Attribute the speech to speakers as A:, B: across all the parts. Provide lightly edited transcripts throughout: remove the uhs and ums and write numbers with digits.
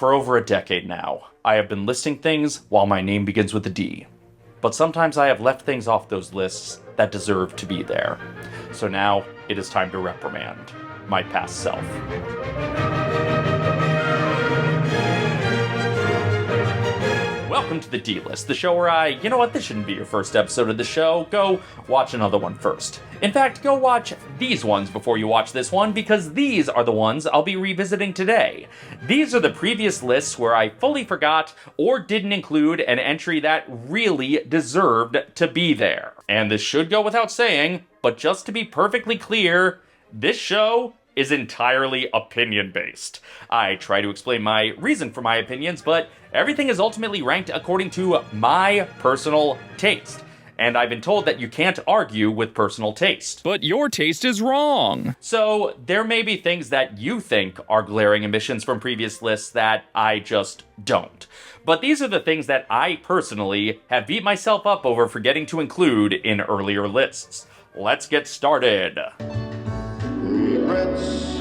A: For over a decade now, I have been listing things while my name begins with a D. But sometimes I have left things off those lists that deserve to be there. So now, it is time to reprimand my past self. Welcome to the D-List, the show where you know what, this shouldn't be your first episode of the show, go watch another one first. In fact, go watch these ones before you watch this one, because these are the ones I'll be revisiting today. These are the previous lists where I fully forgot or didn't include an entry that really deserved to be there. And this should go without saying, but just to be perfectly clear, this show is entirely opinion-based. I try to explain my reason for my opinions, but everything is ultimately ranked according to my personal taste. And I've been told that you can't argue with personal taste.
B: But your taste is wrong.
A: So there may be things that you think are glaring omissions from previous lists that I just don't. But these are the things that I personally have beat myself up over forgetting to include in earlier lists. Let's get started.
C: Regrets.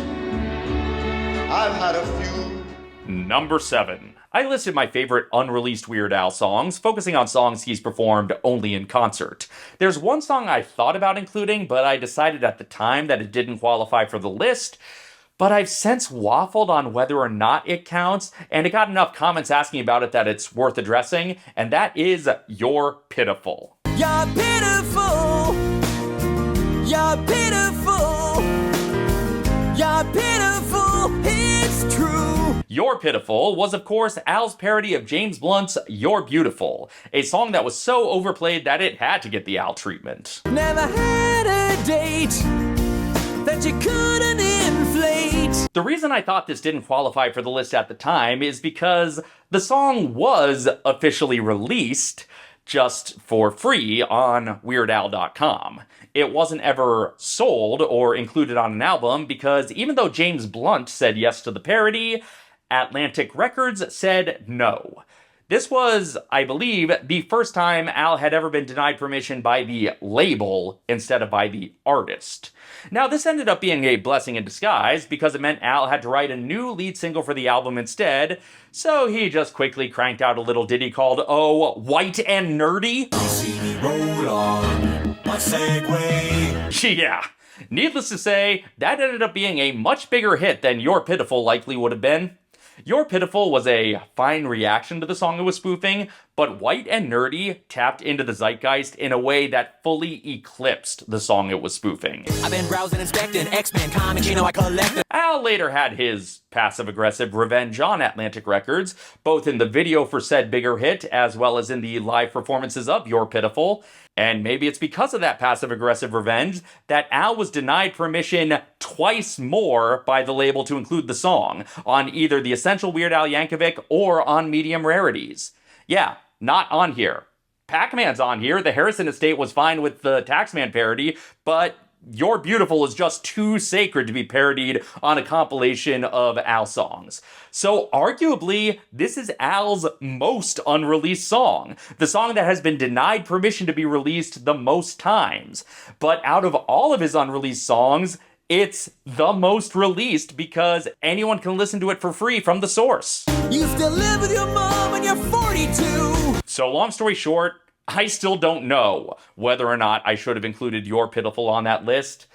C: I've had a few.
A: Number 7. I listed my favorite unreleased Weird Al songs, focusing on songs he's performed only in concert. There's one song I thought about including, but I decided at the time that it didn't qualify for the list. But I've since waffled on whether or not it counts, and it got enough comments asking about it that it's worth addressing, and that is You're Pitiful.
D: You're pitiful. You're pitiful. You're pitiful. It's true.
A: You're Pitiful was, of course, Al's parody of James Blunt's You're Beautiful, a song that was so overplayed that it had to get the Al treatment.
D: Never had a date that you couldn't inflate.
A: The reason I thought this didn't qualify for the list at the time is because the song was officially released just for free on WeirdAl.com. It wasn't ever sold or included on an album because even though James Blunt said yes to the parody, Atlantic Records said no. This was, I believe, the first time Al had ever been denied permission by the label instead of by the artist. Now, this ended up being a blessing in disguise because it meant Al had to write a new lead single for the album instead, so he just quickly cranked out a little ditty called, Oh, White and Nerdy.
D: See me roll on my Segway.
A: Yeah. Needless to say, that ended up being a much bigger hit than You're Pitiful likely would have been. You're Pitiful was a fine reaction to the song it was spoofing, but White and Nerdy tapped into the zeitgeist in a way that fully eclipsed the song it was spoofing.
D: I've been browsing, inspecting X-Men comics, you know I collect them.
A: Al later had his passive-aggressive revenge on Atlantic Records, both in the video for said bigger hit, as well as in the live performances of You're Pitiful. And maybe it's because of that passive-aggressive revenge that Al was denied permission twice more by the label to include the song, on either the Essential Weird Al Yankovic or on Medium Rarities. Yeah, not on here. Pac-Man's on here, the Harrison estate was fine with the Taxman parody, but You're Beautiful is just too sacred to be parodied on a compilation of Al songs. So arguably, this is Al's most unreleased song, the song that has been denied permission to be released the most times. But out of all of his unreleased songs, it's the most released because anyone can listen to it for free from the source.
D: You still live with your mom and you're 42.
A: So long story short, I still don't know whether or not I should have included You're Pitiful on that list,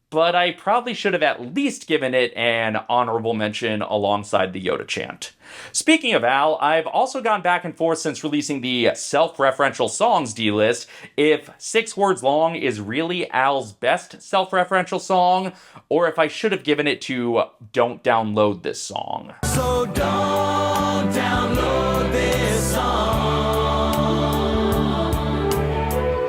A: but I probably should have at least given it an honorable mention alongside the Yoda chant. Speaking of Al, I've also gone back and forth since releasing the self-referential songs D-list if 6 Words Long is really Al's best self-referential song, or if I should have given it to Don't Download This Song.
D: So don't download this song.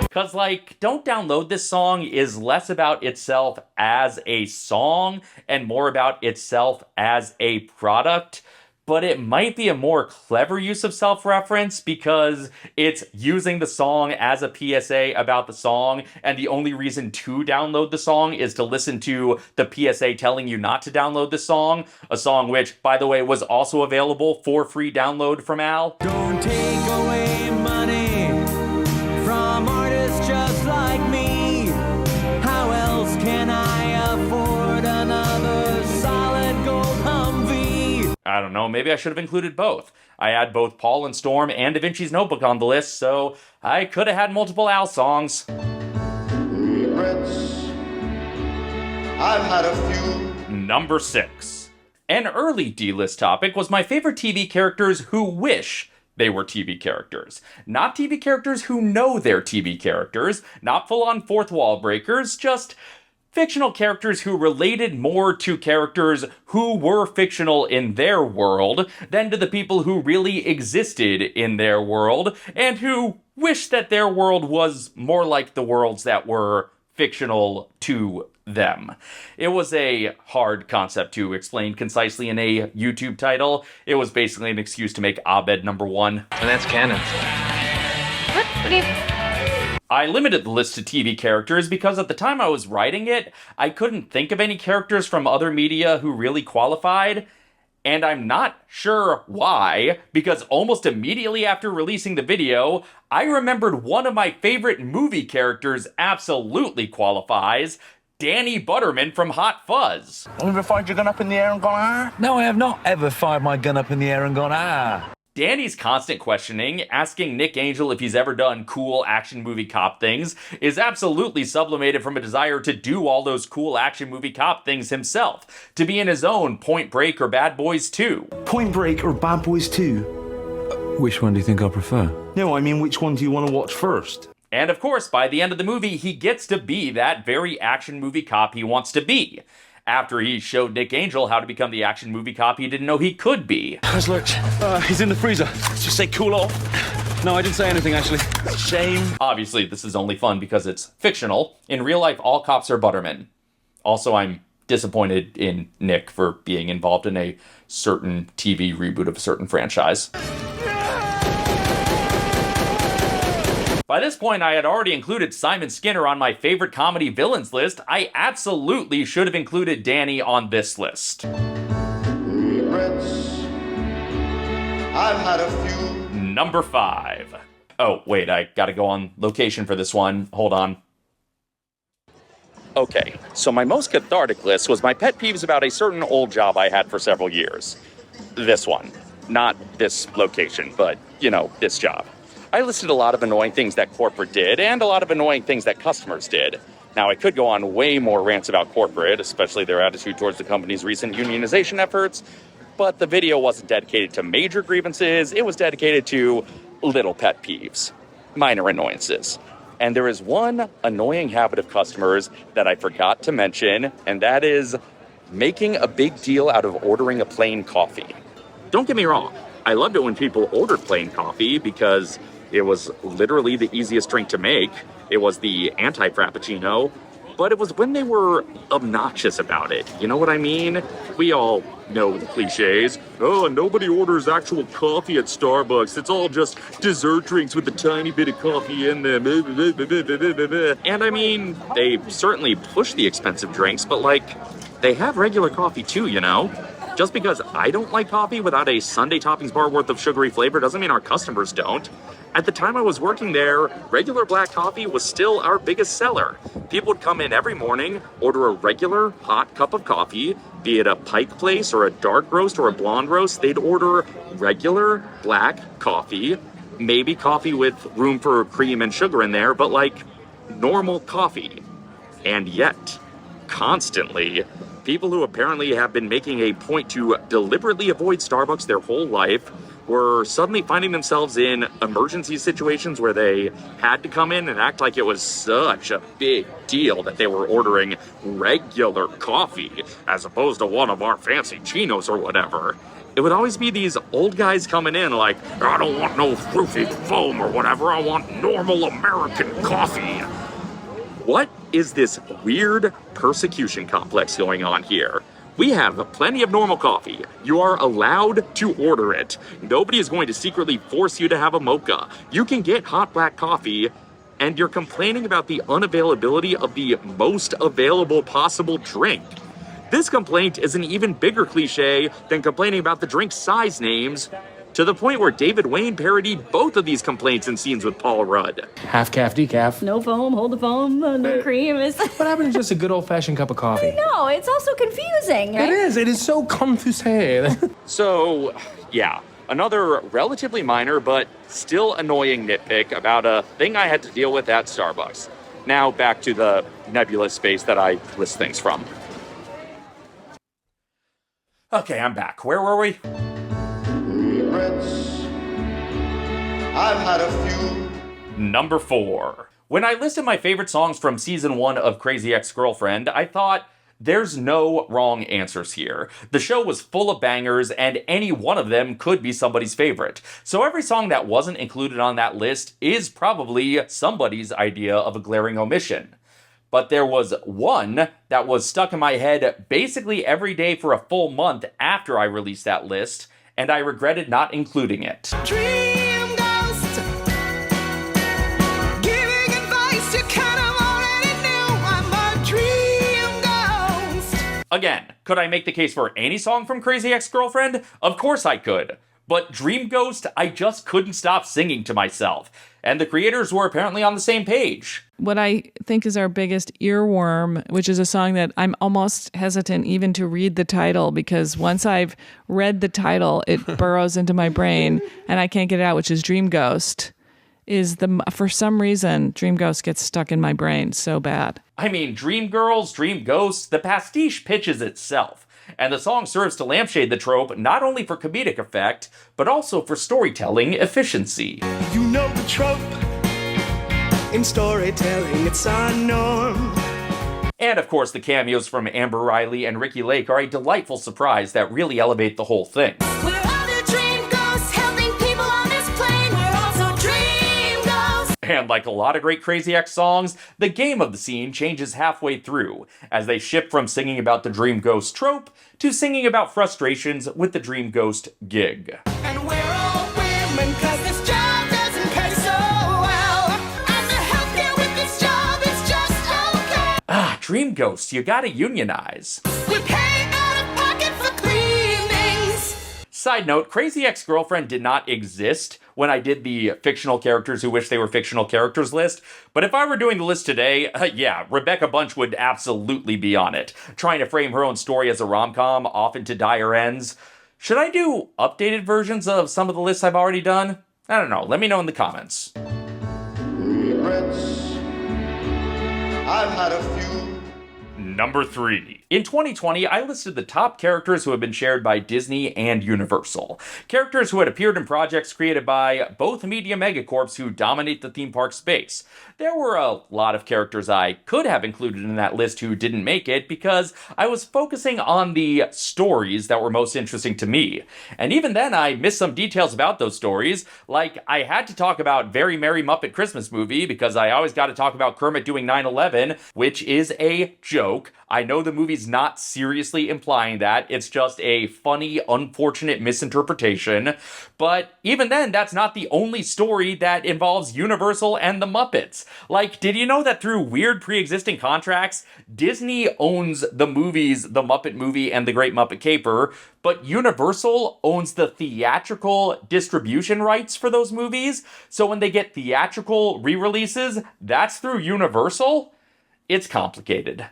A: Because, Don't Download This Song is less about itself as a song and more about itself as a product. But it might be a more clever use of self-reference because it's using the song as a PSA about the song, and the only reason to download the song is to listen to the PSA telling you not to download the song, a song which, by the way, was also available for free download from Al.
D: Don't take away money from artists just like me. How else can I afford another solid gold Humvee?
A: I don't know, maybe I should have included both. I had both Paul and Storm and Da Vinci's Notebook on the list, so I could have had multiple Al songs.
C: Regrets. I've had a few.
A: Number 6. An early D-list topic was my favorite TV characters who wish they were TV characters. Not TV characters who know they're TV characters, not full-on fourth wall breakers, just fictional characters who related more to characters who were fictional in their world than to the people who really existed in their world, and who wish that their world was more like the worlds that were fictional to them. It was a hard concept to explain concisely in a YouTube title. It was basically an excuse to make Abed number 1.
E: And that's canon.
F: What do you...
A: I limited the list to TV characters because at the time I was writing it, I couldn't think of any characters from other media who really qualified, and I'm not sure why, because almost immediately after releasing the video, I remembered one of my favorite movie characters absolutely qualifies, Danny Butterman from Hot Fuzz.
G: Have you ever fired your gun up in the air and gone, ah?
E: No, I have not ever fired my gun up in the air and gone, ah.
A: Danny's constant questioning, asking Nick Angel if he's ever done cool action movie cop things, is absolutely sublimated from a desire to do all those cool action movie cop things himself, to be in his own Point Break or Bad Boys 2.
G: Point Break or Bad Boys 2?
E: Which one do you think I prefer?
G: No, I mean, which one do you want to watch first?
A: And of course, by the end of the movie, he gets to be that very action movie cop he wants to be. After he showed Nick Angel how to become the action movie cop he didn't know he could be.
G: How's Lurch? He's in the freezer. Just say cool off. No, I didn't say anything, actually. Shame.
A: Obviously, this is only fun because it's fictional. In real life, all cops are Butterman. Also, I'm disappointed in Nick for being involved in a certain TV reboot of a certain franchise. By this point, I had already included Simon Skinner on my favorite comedy villains list. I absolutely should have included Danny on this list.
C: Regrets. I've had a few.
A: Number 5. Oh, wait, I gotta go on location for this one. Hold on. Okay, so my most cathartic list was my pet peeves about a certain old job I had for several years. This one. Not this location, but, you know, this job. I listed a lot of annoying things that corporate did and a lot of annoying things that customers did. Now, I could go on way more rants about corporate, especially their attitude towards the company's recent unionization efforts, but the video wasn't dedicated to major grievances, it was dedicated to little pet peeves, minor annoyances. And there is one annoying habit of customers that I forgot to mention, and that is making a big deal out of ordering a plain coffee. Don't get me wrong, I loved it when people ordered plain coffee because it was literally the easiest drink to make. It was the anti-frappuccino, but it was when they were obnoxious about it. You know what I mean? We all know the cliches. Oh, nobody orders actual coffee at Starbucks. It's all just dessert drinks with a tiny bit of coffee in them. And I mean, they certainly push the expensive drinks, but like, they have regular coffee too, you know? Just because I don't like coffee without a Sunday toppings bar worth of sugary flavor doesn't mean our customers don't. At the time I was working there, regular black coffee was still our biggest seller. People would come in every morning, order a regular hot cup of coffee, be it a Pike Place or a dark roast or a blonde roast. They'd order regular black coffee, maybe coffee with room for cream and sugar in there, but like normal coffee. And yet, constantly, people who apparently have been making a point to deliberately avoid Starbucks their whole life were suddenly finding themselves in emergency situations where they had to come in and act like it was such a big deal that they were ordering regular coffee as opposed to one of our fancy chinos or whatever. It would always be these old guys coming in like, I don't want no fruity foam or whatever, I want normal American coffee. What is this weird persecution complex going on here? We have plenty of normal coffee. You are allowed to order it. Nobody is going to secretly force you to have a mocha. You can get hot black coffee, and you're complaining about the unavailability of the most available possible drink. This complaint is an even bigger cliche than complaining about the drink size names to the point where David Wayne parodied both of these complaints in scenes with Paul Rudd.
H: Half calf, decaf.
F: No foam, hold the foam, no cream.
H: What happened to just a good old-fashioned cup of coffee?
F: No, it's also confusing, right?
H: It is so confusing.
A: So, yeah, another relatively minor but still annoying nitpick about a thing I had to deal with at Starbucks. Now back to the nebulous space that I list things from. Okay, I'm back. Where were we?
C: Regrets. I've had a few.
A: Number 4. When I listed my favorite songs from season 1 of Crazy Ex-Girlfriend, I thought, there's no wrong answers here. The show was full of bangers, and any one of them could be somebody's favorite. So every song that wasn't included on that list is probably somebody's idea of a glaring omission. But there was one that was stuck in my head basically every day for a full month after I released that list, and I regretted not including it.
D: Dream ghost, giving advice you kind of already knew. I'm a dream ghost.
A: Again, could I make the case for any song from Crazy Ex-Girlfriend? Of course I could. But Dream Ghost, I just couldn't stop singing to myself. And the creators were apparently on the same page.
I: What I think is our biggest earworm, which is a song that I'm almost hesitant even to read the title, because once I've read the title, it burrows into my brain and I can't get it out, which is Dream Ghost. For some reason, Dream Ghost gets stuck in my brain so bad.
A: I mean, Dream Girls, Dream Ghosts, the pastiche pitches itself. And the song serves to lampshade the trope not only for comedic effect, but also for storytelling efficiency.
D: You know the trope. In storytelling, it's our norm.
A: And of course, the cameos from Amber Riley and Ricky Lake are a delightful surprise that really elevate the whole thing.
F: We're other dream ghosts helping people on this plane. We're also dream ghosts.
A: And like a lot of great Crazy X songs, the game of the scene changes halfway through, as they shift from singing about the Dream Ghost trope to singing about frustrations with the Dream Ghost gig.
D: And we're all women, cause this job doesn't pay so well. And the healthcare with this job is just okay.
A: Dream Ghost, you gotta unionize.
D: We pay out of pocket for cleanings.
A: Side note, Crazy Ex-Girlfriend did not exist when I did the fictional characters who wish they were fictional characters list, but if I were doing the list today, yeah, Rebecca Bunch would absolutely be on it, trying to frame her own story as a rom-com, often to dire ends. Should I do updated versions of some of the lists I've already done? I don't know, let me know in the comments.
C: Regrets. I've had a few.
A: Number 3. In 2020, I listed the top characters who have been shared by Disney and Universal. Characters who had appeared in projects created by both media megacorps who dominate the theme park space. There were a lot of characters I could have included in that list who didn't make it because I was focusing on the stories that were most interesting to me. And even then, I missed some details about those stories, like I had to talk about Very Merry Muppet Christmas Movie because I always got to talk about Kermit doing 9/11, which is a joke. I know the movie's not seriously implying that. It's just a funny, unfortunate misinterpretation. But even then, that's not the only story that involves Universal and the Muppets. Like, did you know that through weird pre-existing contracts, Disney owns the movies The Muppet Movie and The Great Muppet Caper, but Universal owns the theatrical distribution rights for those movies? So when they get theatrical re-releases, that's through Universal? It's complicated.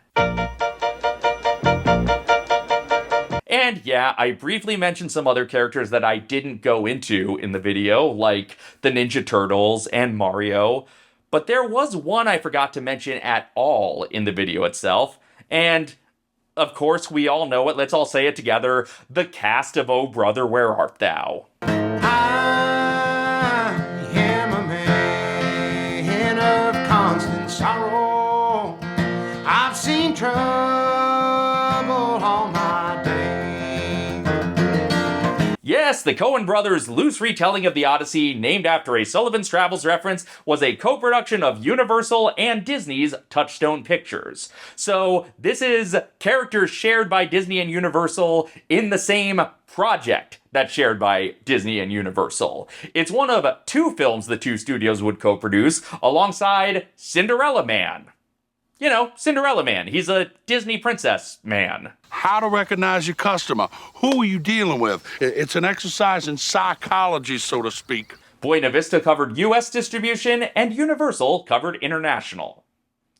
A: And yeah, I briefly mentioned some other characters that I didn't go into in the video, like the Ninja Turtles and Mario, but there was one I forgot to mention at all in the video itself, and of course we all know it, let's all say it together, the cast of Oh Brother, Where Art Thou?
D: I am a man of constant sorrow. I've seen trouble all my day.
A: Yes, the Coen brothers' loose retelling of the Odyssey, named after a Sullivan's Travels reference, was a co-production of Universal and Disney's Touchstone Pictures. So this is characters shared by Disney and Universal in the same project that's shared by Disney and Universal. It's one of 2 films the 2 studios would co-produce alongside Cinderella Man. You know, Cinderella Man. He's a Disney princess man.
J: How to recognize your customer. Who are you dealing with? It's an exercise in psychology, so to speak.
A: Buena Vista covered US distribution, and Universal covered international.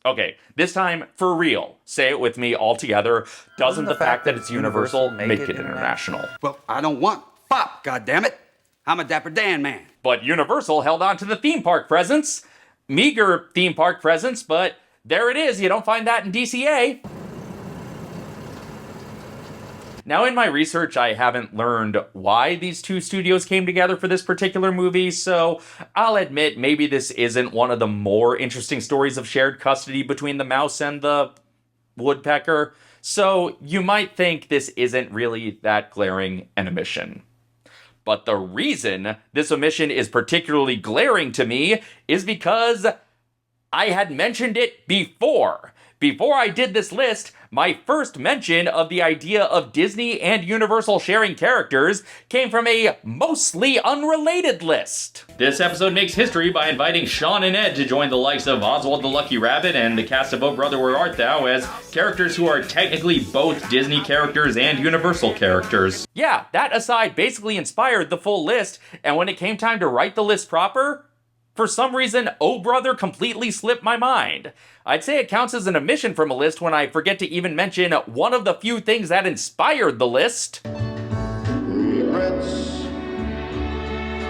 A: Okay, this time for real. Say it with me all together. Doesn't the fact that it's Universal make it international?
K: Well, I don't want FOP, goddammit. I'm a Dapper Dan man.
A: But Universal held on to the theme park presence. Meager theme park presence, but there it is. You don't find that in DCA. Now, in my research, I haven't learned why these two studios came together for this particular movie, so I'll admit maybe this isn't one of the more interesting stories of shared custody between the mouse and the woodpecker, so you might think this isn't really that glaring an omission. But the reason this omission is particularly glaring to me is because I had mentioned it before. Before I did this list, my first mention of the idea of Disney and Universal sharing characters came from a mostly unrelated list. This episode makes history by inviting Sean and Ed to join the likes of Oswald the Lucky Rabbit and the cast of Oh Brother Where Art Thou as characters who are technically both Disney characters and Universal characters. Yeah, that aside basically inspired the full list, and when it came time to write the list proper, for some reason, Oh Brother completely slipped my mind. I'd say it counts as an omission from a list when I forget to even mention one of the few things that inspired the list.
C: Regrets.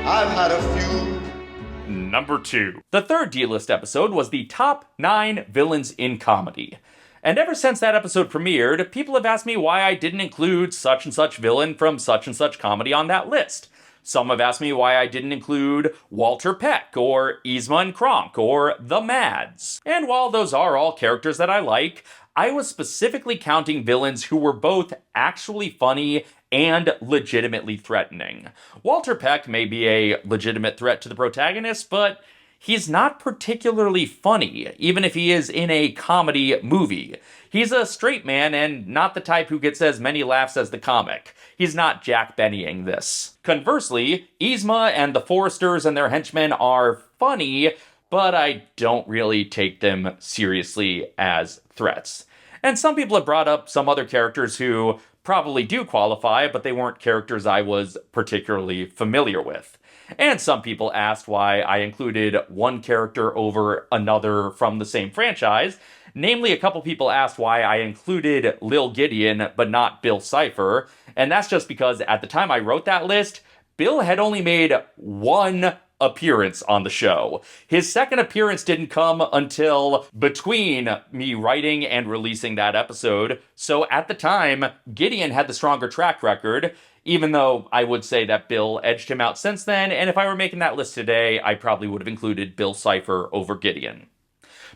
C: I've had a few.
A: Number 2. The third D-list episode was the top 9 villains in comedy. And ever since that episode premiered, people have asked me why I didn't include such and such villain from such and such comedy on that list. Some have asked me why I didn't include Walter Peck, or Yzma and Kronk, or The Mads. And while those are all characters that I like, I was specifically counting villains who were both actually funny and legitimately threatening. Walter Peck may be a legitimate threat to the protagonist, but he's not particularly funny, even if he is in a comedy movie. He's a straight man and not the type who gets as many laughs as the comic. He's not Jack Bennying this. Conversely, Yzma and the Foresters and their henchmen are funny, but I don't really take them seriously as threats. And some people have brought up some other characters who probably do qualify, but they weren't characters I was particularly familiar with. And some people asked why I included one character over another from the same franchise. Namely, a couple people asked why I included Lil Gideon, but not Bill Cipher. And that's just because at the time I wrote that list, Bill had only made one appearance on the show. His second appearance didn't come until between me writing and releasing that episode. So at the time, Gideon had the stronger track record, even though I would say that Bill edged him out since then, and if I were making that list today, I probably would have included Bill Cipher over Gideon.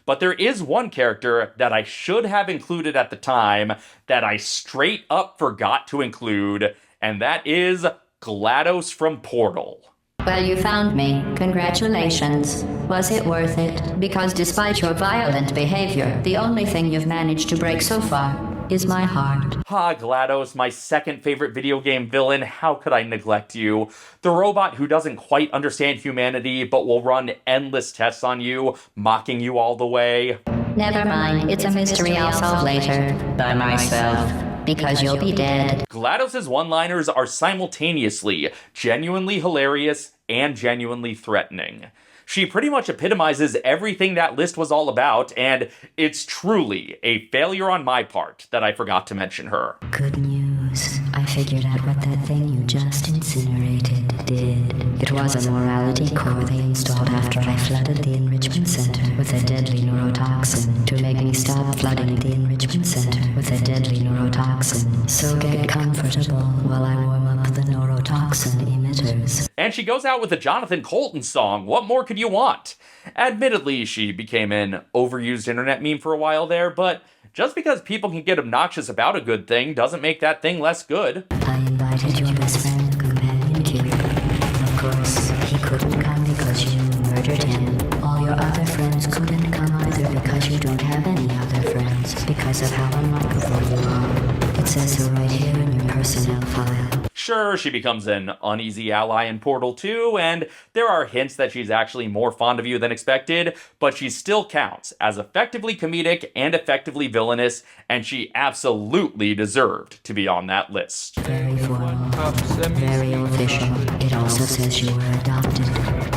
A: But there is one character that I should have included at the time that I straight up forgot to include, and that is GLaDOS from Portal.
F: Well, you found me. Congratulations. Was it worth it? Because despite your violent behavior, the only thing you've managed to break so far is my heart.
A: Ha, GLaDOS, my second favorite video game villain. How could I neglect you? The robot who doesn't quite understand humanity, but will run endless tests on you, mocking you all the way.
F: Never mind. It's a mystery I'll solve later. By myself. Because you'll be dead.
A: GLaDOS's one-liners are simultaneously genuinely hilarious and genuinely threatening. She pretty much epitomizes everything that list was all about, and it's truly a failure on my part that I forgot to mention her.
F: Good news. I figured out what that thing you just incinerated did. It was a morality core they installed after I flooded the enrichment center with a deadly neurotoxin to make me stop flooding the enrichment center with a deadly neurotoxin. So get comfortable while I warm up the neurotoxin emitters.
A: And she goes out with a Jonathan Colton song. What more could you want? Admittedly, she became an overused internet meme for a while there, but just because people can get obnoxious about a good thing doesn't make that thing less good.
F: I invited your best friend, companion Cube. Of course, he couldn't come because you murdered him. All your other friends couldn't come either because you don't have any other friends, because of how unlikable you are. It says so right here in your personnel file.
A: Sure, her, she becomes an uneasy ally in Portal 2, and there are hints that she's actually more fond of you than expected, but she still counts as effectively comedic and effectively villainous, and she absolutely deserved to be on that list.
F: Very formal, very official. It also says you were adopted,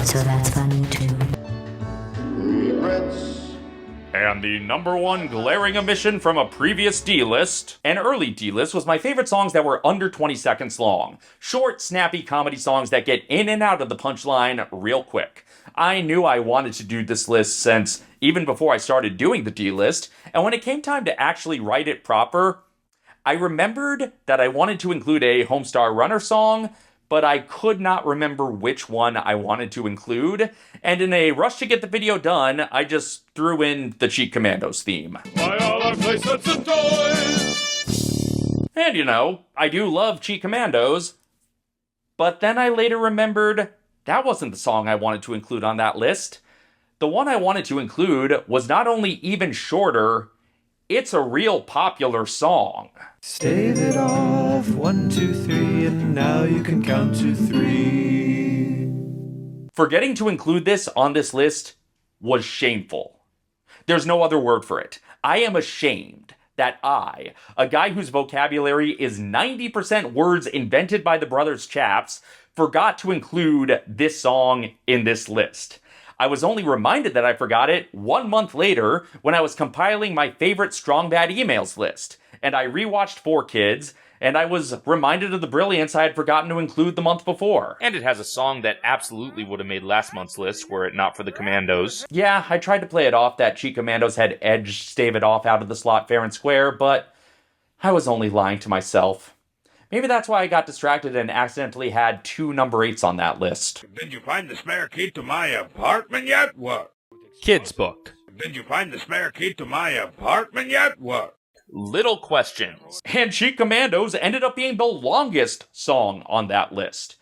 F: so that's funny too.
C: Regrets.
A: And the number one glaring omission from a previous D-list, an early D-list, was my favorite songs that were under 20 seconds long. Short, snappy comedy songs that get in and out of the punchline real quick. I knew I wanted to do this list since even before I started doing the D-list, and when it came time to actually write it proper, I remembered that I wanted to include a Homestar Runner song, but I could not remember which one I wanted to include, and in a rush to get the video done, I just threw in the Cheat Commandos theme.
D: Buy all our playsets and toys.
A: And you know, I do love Cheat Commandos, but then I later remembered that wasn't the song I wanted to include on that list. The one I wanted to include was not only even shorter, it's a real popular song.
D: Stave it off, 1, 2, 3, and now you can count to 3.
A: Forgetting to include this on this list was shameful. There's no other word for it. I am ashamed that I, a guy whose vocabulary is 90% words invented by the Brothers Chaps, forgot to include this song in this list. I was only reminded that I forgot it 1 month later when I was compiling my favorite Strong Bad emails list, and I rewatched 4Kids, and I was reminded of the brilliance I had forgotten to include the month before.
B: And it has a song that absolutely would have made last month's list were it not for the Commandos.
A: Yeah, I tried to play it off that Cheat Commandos had edged Stave It Off out of the slot fair and square, but I was only lying to myself. Maybe that's why I got distracted and accidentally had 2 number 8s on that list.
C: Did you find the spare key to my apartment yet? What?
B: Kids book.
C: Did you find the spare key to my apartment yet? What?
B: Little questions.
A: And Cheat Commandos ended up being the longest song on that list.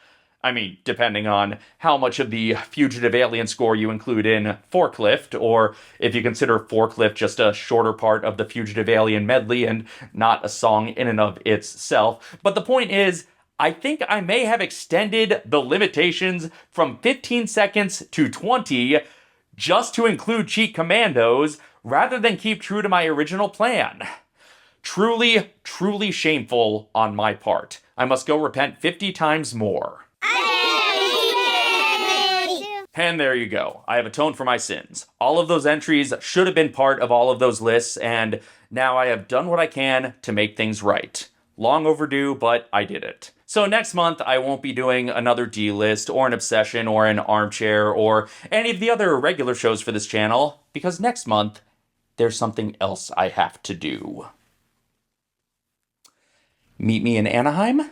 A: I mean, depending on how much of the Fugitive Alien score you include in Forklift, or if you consider Forklift just a shorter part of the Fugitive Alien medley and not a song in and of itself. But the point is, I think I may have extended the limitations from 15 seconds to 20 just to include Cheat Commandos rather than keep true to my original plan. Truly, truly shameful on my part. I must go repent 50 times more. And there you go. I have atoned for my sins. All of those entries should have been part of all of those lists, and now I have done what I can to make things right. Long overdue, but I did it. So next month, I won't be doing another D-list, or an obsession, or an armchair, or any of the other regular shows for this channel, because next month, there's something else I have to do. Meet me in Anaheim?